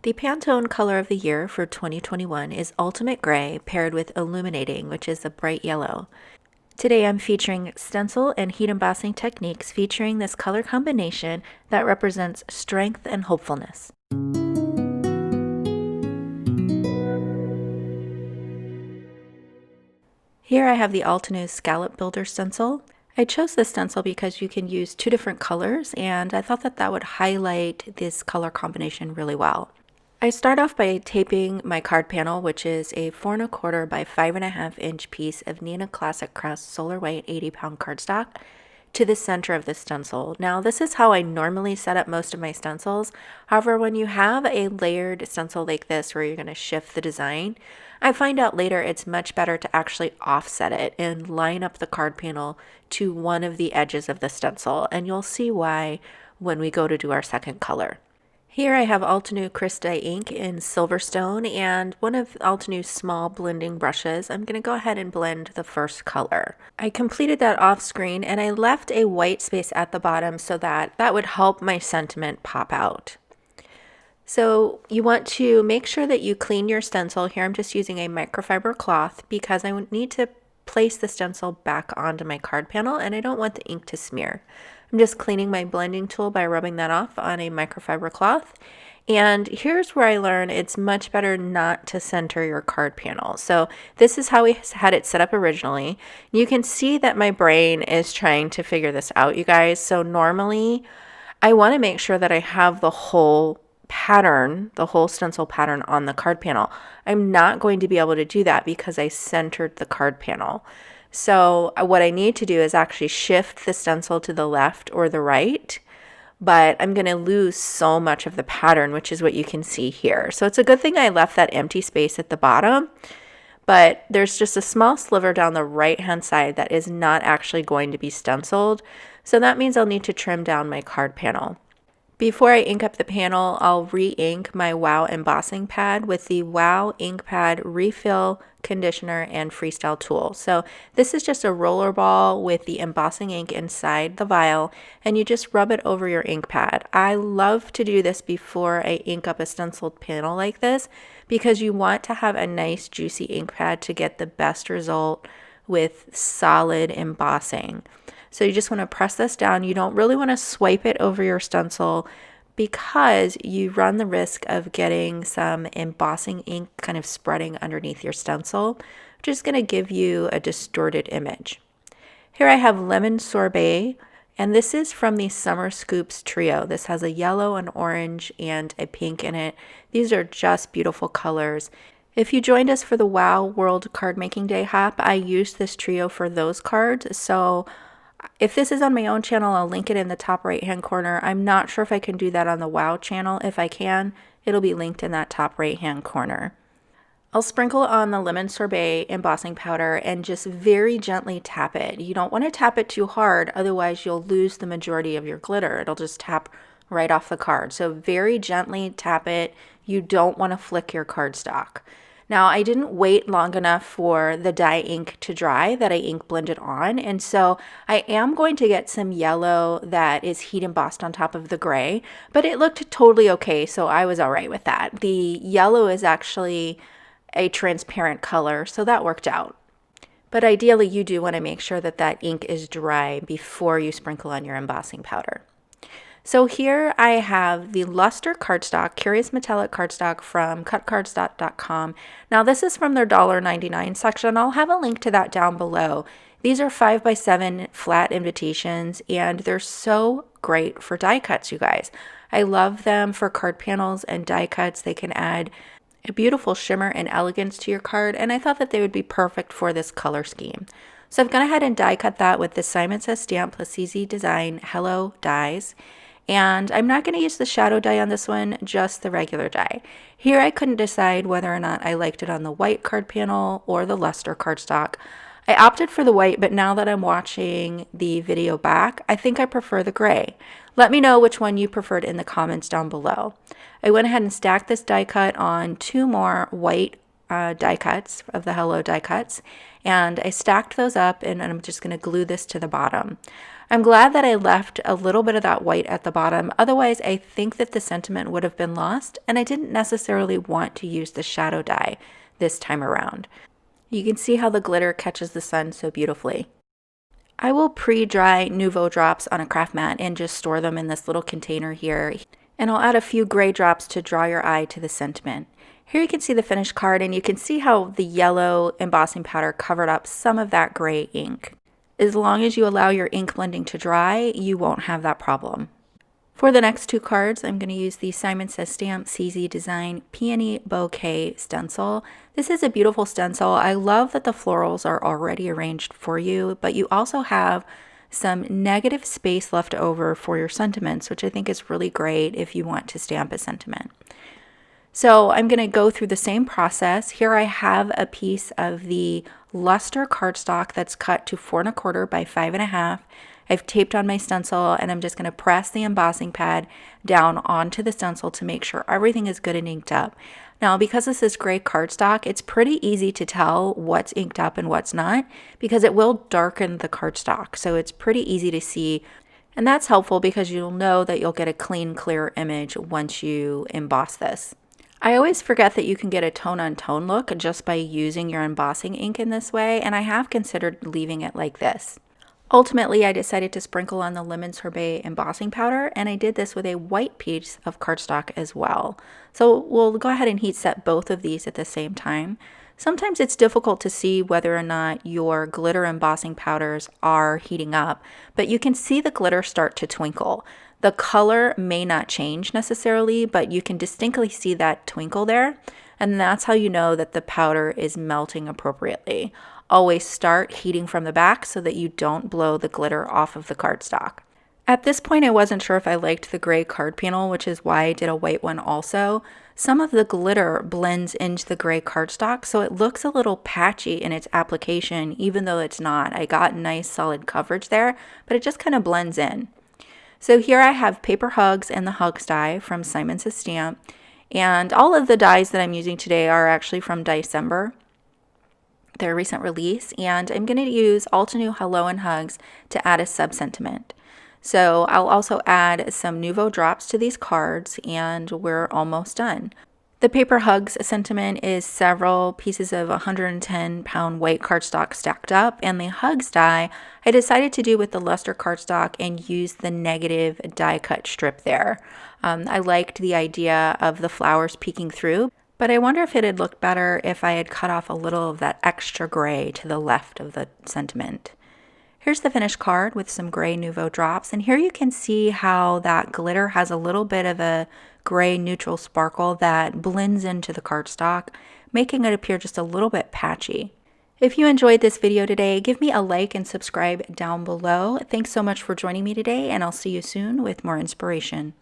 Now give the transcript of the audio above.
The Pantone color of the year for 2021 is Ultimate Gray paired with Illuminating, which is a bright yellow. Today I'm featuring stencil and heat embossing techniques featuring this color combination that represents strength and hopefulness. Here I have the Altenew Scallop Builder stencil. I chose this stencil because you can use two different colors, and I thought that that would highlight this color combination really well. I start off by taping my card panel, which is a 4 1/4 by 5 1/2 inch piece of Neenah Classic Crust Solar White 80-pound cardstock to the center of the stencil. Now, this is how I normally set up most of my stencils. However, when you have a layered stencil like this where you're going to shift the design, I find out later it's much better to actually offset it and line up the card panel to one of the edges of the stencil, and you'll see why when we go to do our second color. Here I have Altenew Crystite ink in Silverstone and one of Altenew's small blending brushes. I'm going to go ahead and blend the first color. I completed that off screen and I left a white space at the bottom so that would help my sentiment pop out. So you want to make sure that you clean your stencil. Here I'm just using a microfiber cloth because I need to place the stencil back onto my card panel and I don't want the ink to smear. I'm just cleaning my blending tool by rubbing that off on a microfiber cloth. And here's where I learned it's much better not to center your card panel. So this is how we had it set up originally. You can see that my brain is trying to figure this out, you guys. So normally I want to make sure that I have the whole pattern, the whole stencil pattern on the card panel. I'm not going to be able to do that because I centered the card panel. So what I need to do is actually shift the stencil to the left or the right, but I'm going to lose so much of the pattern, which is what you can see here. So it's a good thing I left that empty space at the bottom, but there's just a small sliver down the right-hand side that is not actually going to be stenciled. So that means I'll need to trim down my card panel. Before I ink up the panel, I'll re-ink my WOW embossing pad with the WOW ink pad refill conditioner and freestyle tool. So this is just a roller ball with the embossing ink inside the vial, and you just rub it over your ink pad. I love to do this before I ink up a stenciled panel like this because you want to have a nice juicy ink pad to get the best result with solid embossing. So you just want to press this down. You don't really want to swipe it over your stencil because you run the risk of getting some embossing ink kind of spreading underneath your stencil, which is going to give you a distorted image. Here I have Lemon Sorbet, and this is from the Summer Scoops trio. This has a yellow, an orange, and a pink in it. These are just beautiful colors. If you joined us for the WOW World Card Making Day Hop, I used this trio for those cards. So if this is on my own channel, I'll link it in the top right-hand corner. I'm not sure if I can do that on the WOW channel. If I can, it'll be linked in that top right-hand corner. I'll sprinkle on the Lemon Sorbet embossing powder and just very gently tap it. You don't want to tap it too hard, otherwise you'll lose the majority of your glitter. It'll just tap right off the card. So very gently tap it. You don't want to flick your cardstock. Now, I didn't wait long enough for the dye ink to dry that I ink blended on, and so I am going to get some yellow that is heat embossed on top of the gray, but it looked totally okay, so I was all right with that. The yellow is actually a transparent color, so that worked out. But ideally, you do want to make sure that that ink is dry before you sprinkle on your embossing powder. So here I have the Luster cardstock, Curious Metallic cardstock from cutcards.com. Now this is from their $1.99 section. I'll have a link to that down below. These are 5x7 flat invitations and they're so great for die cuts, you guys. I love them for card panels and die cuts. They can add a beautiful shimmer and elegance to your card, and I thought that they would be perfect for this color scheme. So I've gone ahead and die cut that with the Simon Says Stamp plus CZ Design Hello dies. And I'm not going to use the shadow die on this one, just the regular die. Here I couldn't decide whether or not I liked it on the white card panel or the luster cardstock. I opted for the white, but now that I'm watching the video back, I think I prefer the gray. Let me know which one you preferred in the comments down below. I went ahead and stacked this die cut on two more white die cuts of the Hello die cuts, and I stacked those up, and I'm just going to glue this to the bottom. I'm glad that I left a little bit of that white at the bottom. Otherwise, I think that the sentiment would have been lost, and I didn't necessarily want to use the shadow dye this time around. You can see how the glitter catches the sun so beautifully. I will pre-dry Nuvo drops on a craft mat and just store them in this little container here. And I'll add a few gray drops to draw your eye to the sentiment. Here you can see the finished card, and you can see how the yellow embossing powder covered up some of that gray ink. As long as you allow your ink blending to dry, you won't have that problem. For the next two cards, I'm going to use the Simon Says Stamp CZ Design Peony Bouquet Stencil. This is a beautiful stencil. I love that the florals are already arranged for you, but you also have some negative space left over for your sentiments, which I think is really great if you want to stamp a sentiment. So I'm going to go through the same process. Here I have a piece of the luster cardstock that's cut to 4 1/4 by 5 1/2. I've taped on my stencil, and I'm just going to press the embossing pad down onto the stencil to make sure everything is good and inked up. Now, because this is gray cardstock, it's pretty easy to tell what's inked up and what's not because it will darken the cardstock. So it's pretty easy to see, and that's helpful because you'll know that you'll get a clean, clear image once you emboss this. I always forget that you can get a tone-on-tone look just by using your embossing ink in this way, and I have considered leaving it like this. Ultimately, I decided to sprinkle on the lemon sorbet embossing powder, and I did this with a white piece of cardstock as well. So we'll go ahead and heat set both of these at the same time. Sometimes it's difficult to see whether or not your glitter embossing powders are heating up, but you can see the glitter start to twinkle. The color may not change necessarily, but you can distinctly see that twinkle there, and that's how you know that the powder is melting appropriately. Always start heating from the back so that you don't blow the glitter off of the cardstock. At this point, I wasn't sure if I liked the gray card panel, which is why I did a white one also. Some of the glitter blends into the gray cardstock, so it looks a little patchy in its application, even though it's not. I got nice solid coverage there, but it just kind of blends in. So here I have paper hugs and the hugs die from Simon Says Stamp, and all of the dies that I'm using today are actually from December, their recent release, and I'm going to use Altenew Hello and Hugs to add a sub-sentiment. So I'll also add some Nuvo drops to these cards, and we're almost done. The paper hugs sentiment is several pieces of 110-pound weight cardstock stacked up, and the hugs die I decided to do with the luster cardstock and use the negative die cut strip there. I liked the idea of the flowers peeking through, but I wonder if it had looked better if I had cut off a little of that extra gray to the left of the sentiment. Here's the finished card with some gray Nuvo drops, and here you can see how that glitter has a little bit of a gray neutral sparkle that blends into the cardstock, making it appear just a little bit patchy. If you enjoyed this video today, give me a like and subscribe down below. Thanks so much for joining me today, and I'll see you soon with more inspiration.